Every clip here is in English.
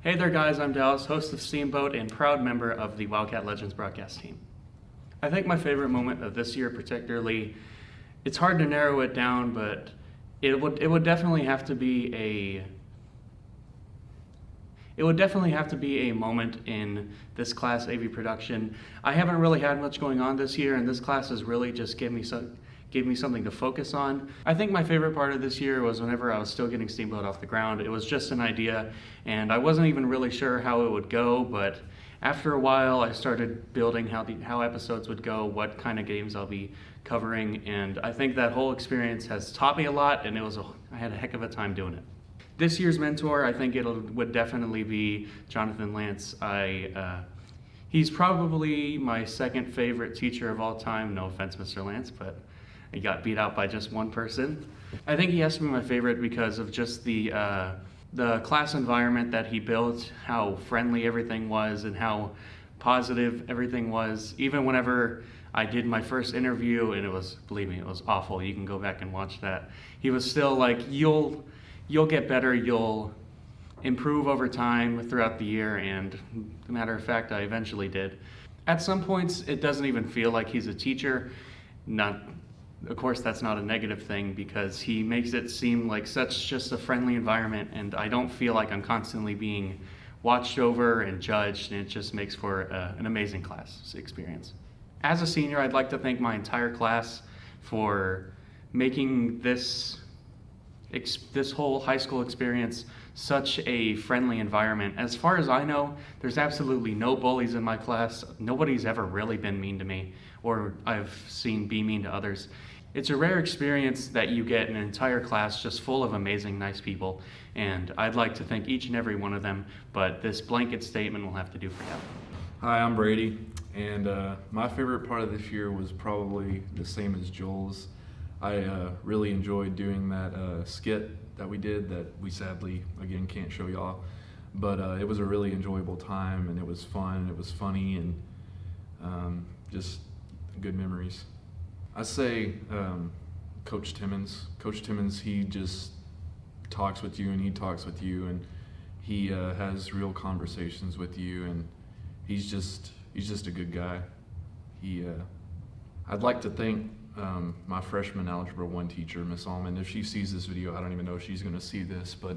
Hey there guys, I'm Dallas, host of Steamboat and proud member of the Wildcat Legends broadcast team. I think my favorite moment of this year particularly, it's hard to narrow it down, but it would definitely have to be a moment in this class AV production. I haven't really had much going on this year, and this class has really just gave me something to focus on. I think my favorite part of this year was whenever I was still getting Steamboat off the ground. It was just an idea, and I wasn't even really sure how it would go, but after a while I started building how episodes would go, what kind of games I'll be covering, and I think that whole experience has taught me a lot, and I had a heck of a time doing it. This year's mentor, I think would definitely be Jonathan Lance. He's probably my second favorite teacher of all time. No offense, Mr. Lance, but he got beat out by just one person. I think he has to be my favorite because of just the class environment that he built, how friendly everything was, and how positive everything was. Even whenever I did my first interview, and believe me, it was awful. You can go back and watch that. He was still like, you'll get better, you'll improve over time throughout the year, and as a matter of fact, I eventually did. At some points, it doesn't even feel like he's a teacher. Of course, that's not a negative thing because he makes it seem like such just a friendly environment, and I don't feel like I'm constantly being watched over and judged, and it just makes for an amazing class experience. As a senior, I'd like to thank my entire class for making this whole high school experience such a friendly environment. As far as I know, there's absolutely no bullies in my class. Nobody's ever really been mean to me, or I've seen be mean to others. It's a rare experience that you get an entire class just full of amazing, nice people, and I'd like to thank each and every one of them, but this blanket statement will have to do for now. Hi, I'm Brady, and my favorite part of this year was probably the same as Joel's. I really enjoyed doing that skit that we did that we sadly, again, can't show y'all, but it was a really enjoyable time, and it was fun, it was funny, and just good memories. I say Coach Timmons. Coach Timmons, he just talks with you, and he talks with you, and he has real conversations with you, and he's just a good guy. I'd like to thank my freshman Algebra 1 teacher, Miss Allman. If she sees this video, I don't even know if she's gonna see this, but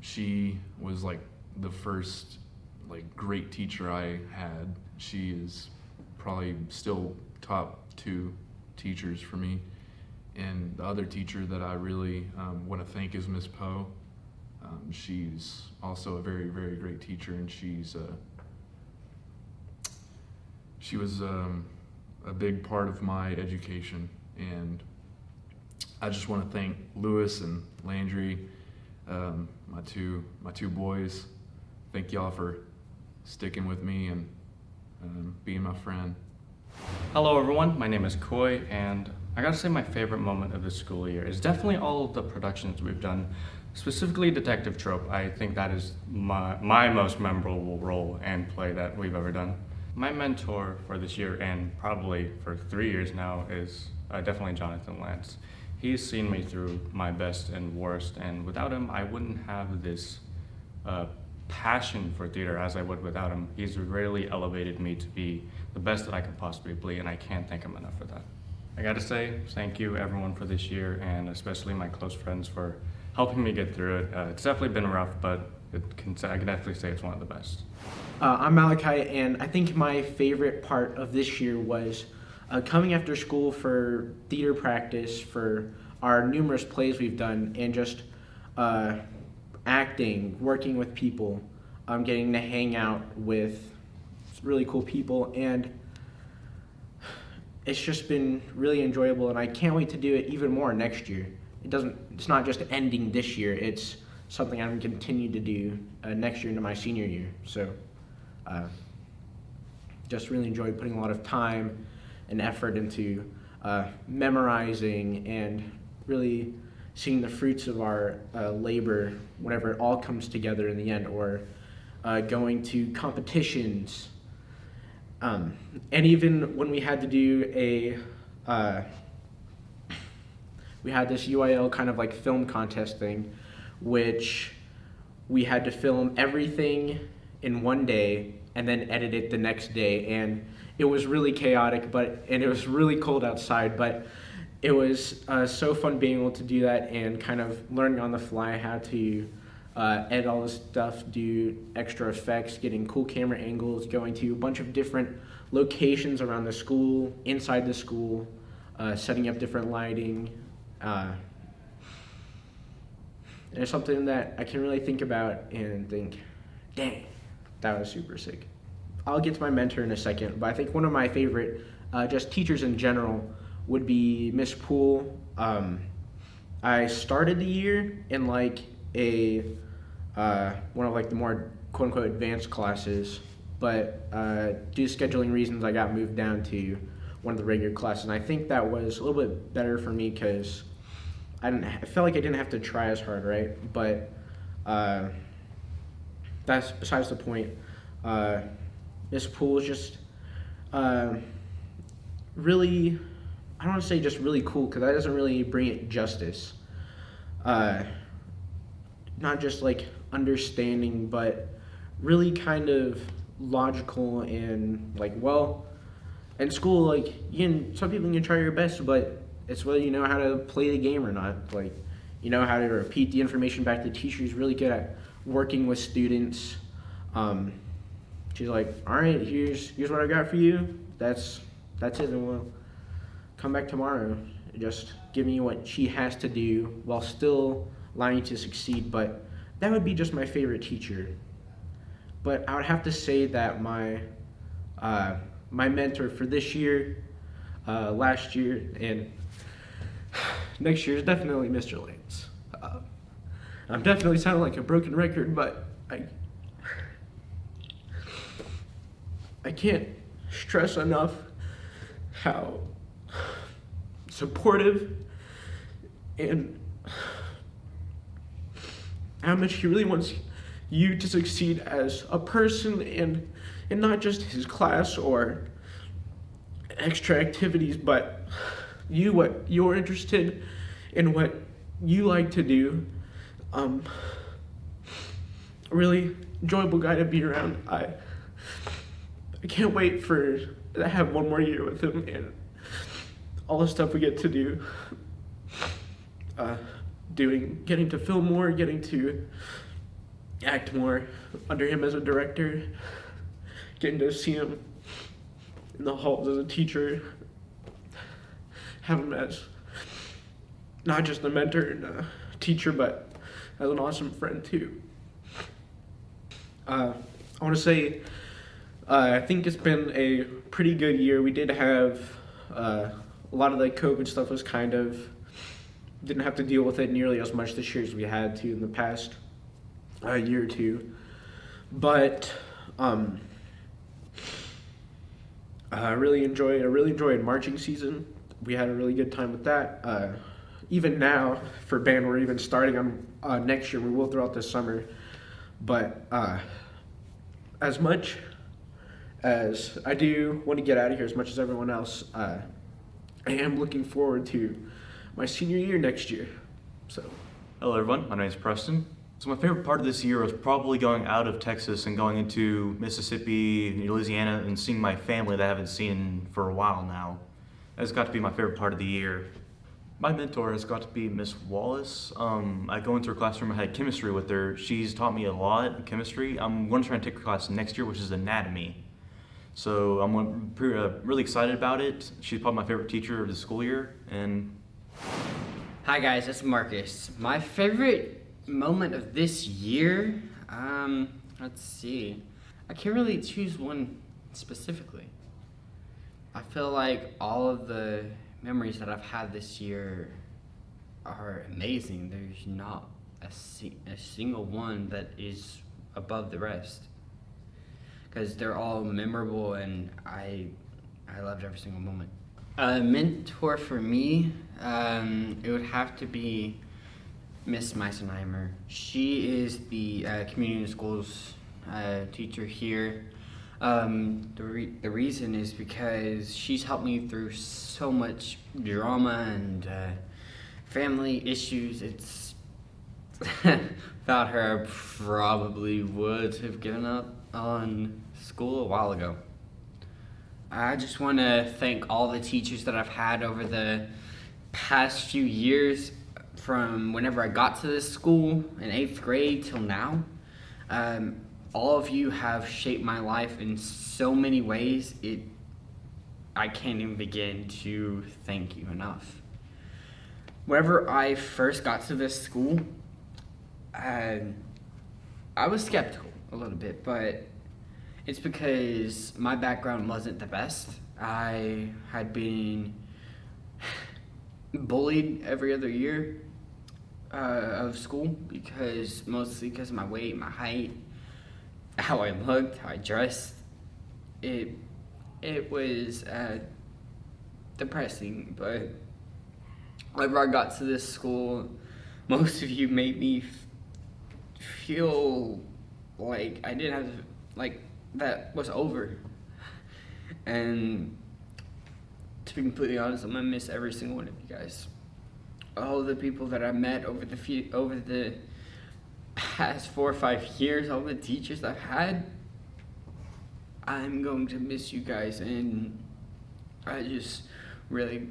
she was like the first great teacher I had. She is probably still top 2 teachers for me. And the other teacher that I really want to thank is Miss Poe. She's also a very, very great teacher, and she was a big part of my education. And I just want to thank Lewis and Landry, my two boys. Thank y'all for sticking with me and being my friend. Hello everyone, my name is Coy, and I gotta say my favorite moment of the school year is definitely all of the productions we've done, specifically Detective Trope. I think that is my most memorable role and play that we've ever done. My mentor for this year, and probably for 3 years now, is definitely Jonathan Lance. He's seen me through my best and worst, and without him, I wouldn't have this passion for theater as I would without him. He's really elevated me to be the best that I could possibly be, and I can't thank him enough for that. I gotta say, thank you everyone for this year, and especially my close friends for helping me get through it. It's definitely been rough, but I can definitely say it's one of the best. I'm Malachi, and I think my favorite part of this year was coming after school for theater practice for our numerous plays we've done, and just acting, working with people, getting to hang out with really cool people, and it's just been really enjoyable, and I can't wait to do it even more next year. It's not just ending this year, it's something I'm going to continue to do next year into my senior year. So just really enjoyed putting a lot of time and effort into memorizing and really seeing the fruits of our labor whenever it all comes together in the end, or going to competitions. And even when we had to do we had this UIL kind of like film contest thing, which we had to film everything in one day and then edit it the next day. And it was really chaotic, and it was really cold outside, but it was so fun being able to do that and kind of learning on the fly how to edit all this stuff, do extra effects, getting cool camera angles, going to a bunch of different locations around the school, inside the school, setting up different lighting. It's something that I can really think about and think, dang, that was super sick. I'll get to my mentor in a second, but I think one of my favorite just teachers in general would be Miss Poole. I started the year in like a one of like the more quote unquote advanced classes, but due to scheduling reasons, I got moved down to one of the regular classes, and I think that was a little bit better for me because I felt like I didn't have to try as hard, right? But that's besides the point. Miss Poole is just really, I don't want to say just really cool because that doesn't really bring it justice. Not just like understanding, but really kind of logical and like, well, in school, like some people can try your best, but it's whether you know how to play the game or not. Like, you know how to repeat the information back to the teacher. She's really good at working with students. She's like, all right, here's what I got for you. That's it, and we'll come back tomorrow. Just give me what she has to do while still allowing you to succeed. But that would be just my favorite teacher. But I would have to say that my mentor for this year, last year, and next year is definitely Mr. Lance. I'm definitely sounding like a broken record, but I can't stress enough how supportive and how much he really wants you to succeed as a person and not just his class or extra activities, but what you're interested in, what you like to do. Really enjoyable guy to be around. I can't wait to have one more year with him and all the stuff we get to do. Getting to film more, getting to act more under him as a director, getting to see him in the halls as a teacher, have him as not just a mentor and a teacher, but as an awesome friend too. I want to say, I think it's been a pretty good year. We did have a lot of the COVID stuff was didn't have to deal with it nearly as much this year as we had to in the past year or two. But I really enjoyed marching season. We had a really good time with that. Even now for band, we're even starting on next year. We will throughout the summer. But as much as I do want to get out of here, as much as everyone else, I am looking forward to my senior year next year. So, hello everyone, my name is Preston. So my favorite part of this year was probably going out of Texas and going into Mississippi, Louisiana, and seeing my family that I haven't seen for a while now. That's got to be my favorite part of the year. My mentor has got to be Miss Wallace. I go into her classroom, I had chemistry with her. She's taught me a lot in chemistry. I'm going to try and take her class next year, which is anatomy. So I'm really excited about it. She's probably my favorite teacher of the school year. And hi guys, it's Marcus. My favorite moment of this year, let's see. I can't really choose one specifically. I feel like all of the memories that I've had this year are amazing. There's not a single one that is above the rest, because they're all memorable and I loved every single moment. A mentor for me, it would have to be Miss Meisenheimer. She is the community schools teacher here. The reason is because she's helped me through so much drama and family issues. It's Without her, I probably would have given up on school a while ago. I just want to thank all the teachers that I've had over the past few years, from whenever I got to this school in 8th grade till now. All of you have shaped my life in so many ways, I can't even begin to thank you enough. Whenever I first got to this school, I was skeptical a little bit, but it's because my background wasn't the best. I had been bullied every other year of school, mostly because of my weight, my height, how I looked, how I dressed. It was depressing, but whenever I got to this school, most of you made me feel like I didn't have to, like, that was over. And to be completely honest, I'm gonna miss every single one of you guys. All the people that I met over the past 4 or 5 years, all the teachers I've had, I'm going to miss you guys, and I just really,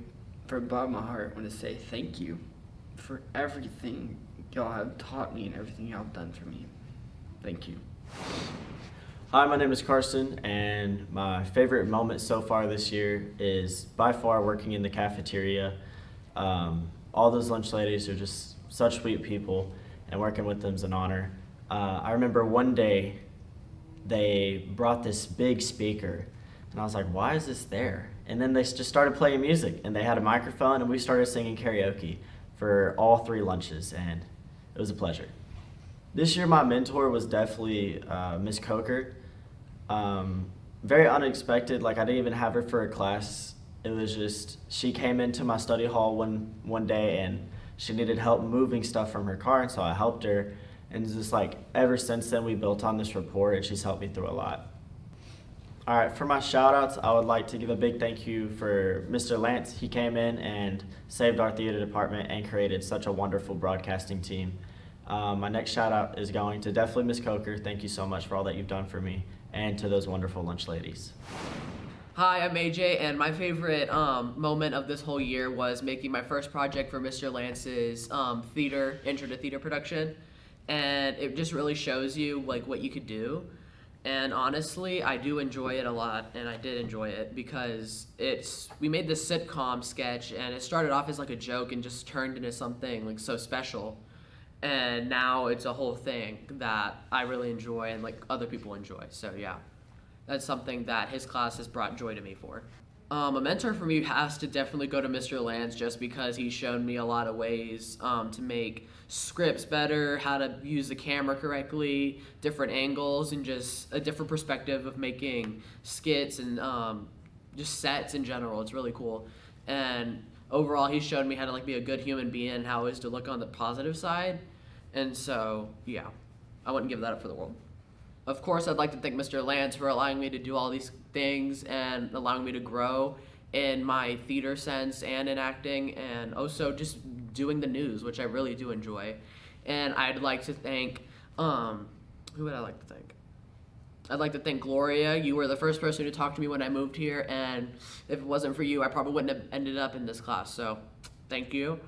from the bottom of my heart, want to say thank you for everything y'all have taught me and everything y'all have done for me. Thank you. Hi, my name is Carson, and my favorite moment so far this year is by far working in the cafeteria. All those lunch ladies are just such sweet people, and working with them is an honor. I remember one day they brought this big speaker, and I was like, why is this there? And then they just started playing music, and they had a microphone, and we started singing karaoke for all 3 lunches, and it was a pleasure. This year, my mentor was definitely Miss Coker. Very unexpected. Like, I didn't even have her for a class. It was just, she came into my study hall one day, and she needed help moving stuff from her car, and so I helped her. And it's just like, ever since then, we built on this rapport, and she's helped me through a lot. All right, for my shout outs, I would like to give a big thank you for Mr. Lance. He came in and saved our theater department and created such a wonderful broadcasting team. My next shout out is going to definitely Miss Coker. Thank you so much for all that you've done for me, and to those wonderful lunch ladies. Hi, I'm AJ, and my favorite moment of this whole year was making my first project for Mr. Lance's intro to theater production, and it just really shows you like what you could do. And honestly, I do enjoy it a lot, and I did enjoy it because we made this sitcom sketch, and it started off as like a joke and just turned into something like so special. And now it's a whole thing that I really enjoy and like other people enjoy. So yeah, that's something that his class has brought joy to me for. A mentor for me has to definitely go to Mr. Lance, just because he's shown me a lot of ways to make scripts better, how to use the camera correctly, different angles, and just a different perspective of making skits and just sets in general. It's really cool. And overall, he's shown me how to like be a good human being and how it is to look on the positive side. And so, yeah, I wouldn't give that up for the world. Of course, I'd like to thank Mr. Lance for allowing me to do all these things and allowing me to grow in my theater sense and in acting, and also just doing the news, which I really do enjoy. And I'd like to thank, who would I like to thank? I'd like to thank Gloria. You were the first person to talk to me when I moved here, and if it wasn't for you, I probably wouldn't have ended up in this class. So thank you,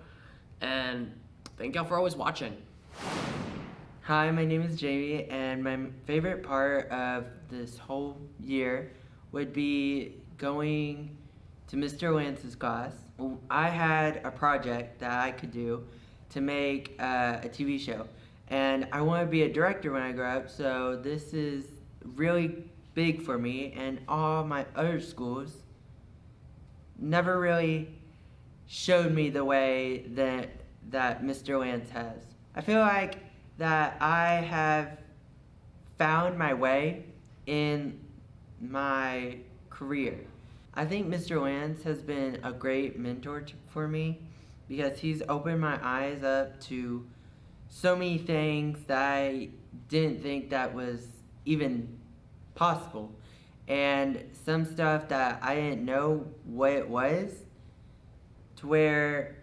and thank y'all for always watching. Hi, my name is Jamie, and my favorite part of this whole year would be going to Mr. Lance's class. I had a project that I could do to make a TV show, and I want to be a director when I grow up, so this is really big for me, and all my other schools never really showed me the way that Mr. Lance has. I feel like that I have found my way in my career. I think Mr. Lance has been a great mentor for me because he's opened my eyes up to so many things that I didn't think that was even possible, and some stuff that I didn't know what it was, to where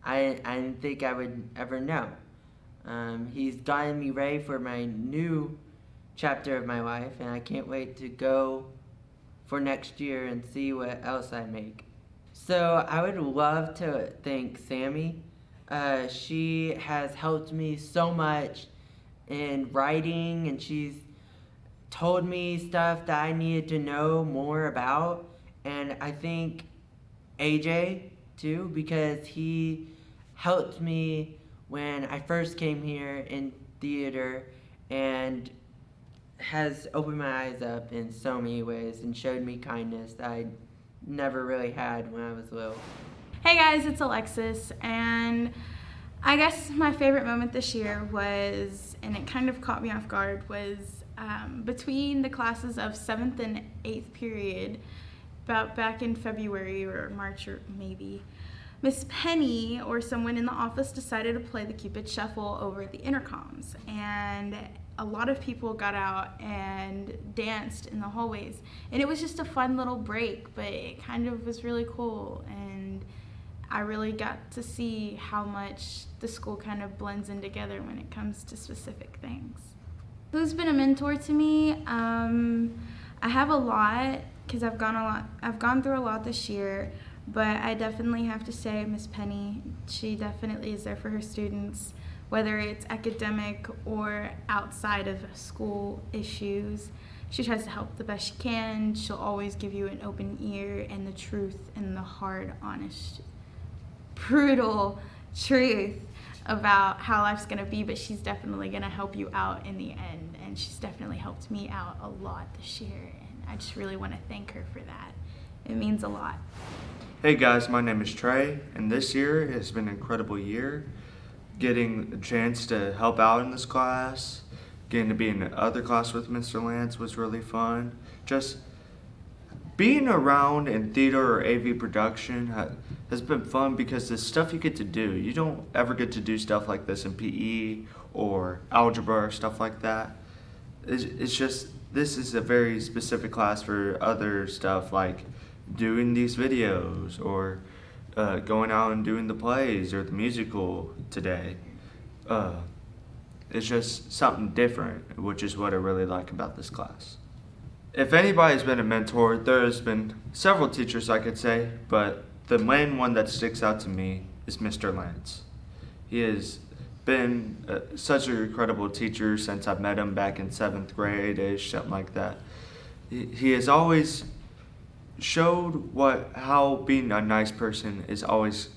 I didn't think I would ever know. He's gotten me ready for my new chapter of my life, and I can't wait to go for next year and see what else I make. So I would love to thank Sammy. She has helped me so much in writing, and she's told me stuff that I needed to know more about. And I think AJ too, because he helped me when I first came here in theater and has opened my eyes up in so many ways and showed me kindness that I never really had when I was little. Hey guys, it's Alexis, and I guess my favorite moment this year was, and it kind of caught me off guard, was between the classes of 7th and 8th period, about back in February or March or maybe, Miss Penny or someone in the office decided to play the Cupid Shuffle over the intercoms, and a lot of people got out and danced in the hallways, and it was just a fun little break, but it kind of was really cool, and I really got to see how much the school kind of blends in together when it comes to specific things. Who's been a mentor to me? I have a lot, because I've gone through a lot this year, but I definitely have to say Miss Penny. She definitely is there for her students, whether it's academic or outside of school issues. She tries to help the best she can. She'll always give you an open ear and the truth and the hard, honest, brutal truth about how life's gonna be, but she's definitely gonna help you out in the end, and she's definitely helped me out a lot this year, and I just really want to thank her for that. It means a lot. Hey guys, my name is Trey, and this year has been an incredible year. Getting a chance to help out in this class, getting to be in the other class with Mr. Lance was really fun. Just being around in theater or AV production has been fun because the stuff you get to do, you don't ever get to do stuff like this in PE or algebra or stuff like that. It's just, this is a very specific class for other stuff like doing these videos or going out and doing the plays or the musical today. It's just something different, which is what I really like about this class. If anybody's been a mentor, there's been several teachers I could say, but the main one that sticks out to me is Mr. Lance. He has been such an incredible teacher since I met him back in 7th grade-ish, something like that. He has always showed how being a nice person is always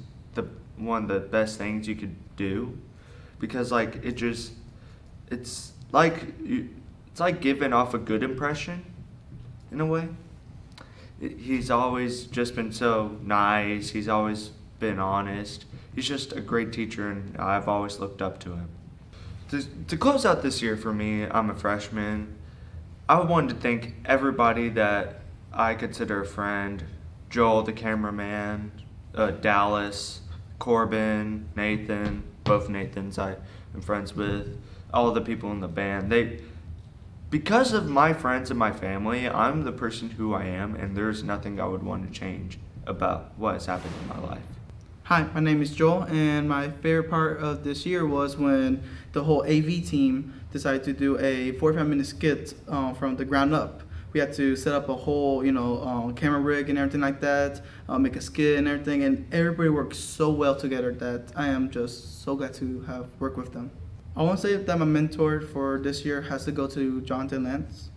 one of the best things you could do, because it's like giving off a good impression in a way. He's always just been so nice. He's always been honest. He's just a great teacher, and I've always looked up to him. To close out this year for me, I'm a freshman. I wanted to thank everybody that I consider a friend. Joel, the cameraman, Dallas, Corbin, Nathan, both Nathans I'm friends with, all of the people in the band. Because of my friends and my family, I'm the person who I am, and there's nothing I would want to change about what has happened in my life. Hi, my name is Joel, and my favorite part of this year was when the whole AV team decided to do a 45-minute skit from the ground up. We had to set up a whole, camera rig and everything like that, make a skit and everything, and everybody worked so well together that I am just so glad to have worked with them. I want to say that my mentor for this year has to go to Jonathan Lance,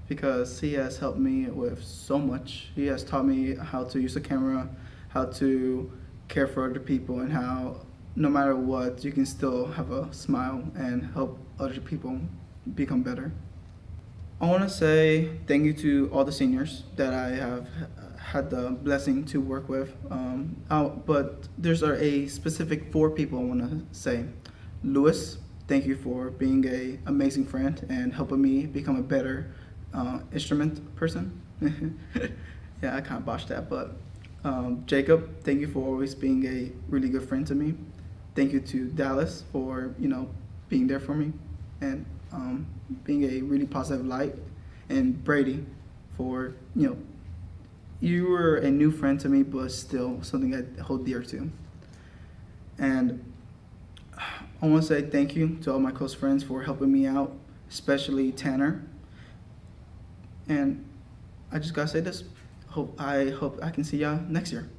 because he has helped me with so much. He has taught me how to use the camera, how to care for other people, and how no matter what, you can still have a smile and help other people become better. I want to say thank you to all the seniors that I have had the blessing to work with. But there's a specific 4 people I want to say. Lewis, thank you for being an amazing friend and helping me become a better instrument person. Yeah, I kind of botched that, but Jacob, thank you for always being a really good friend to me. Thank you to Dallas for being there for me and being a really positive light, and Brady for you were a new friend to me, but still something I hold dear to. And I want to say thank you to all my close friends for helping me out, especially Tanner. And I just gotta say this. I hope I can see y'all next year.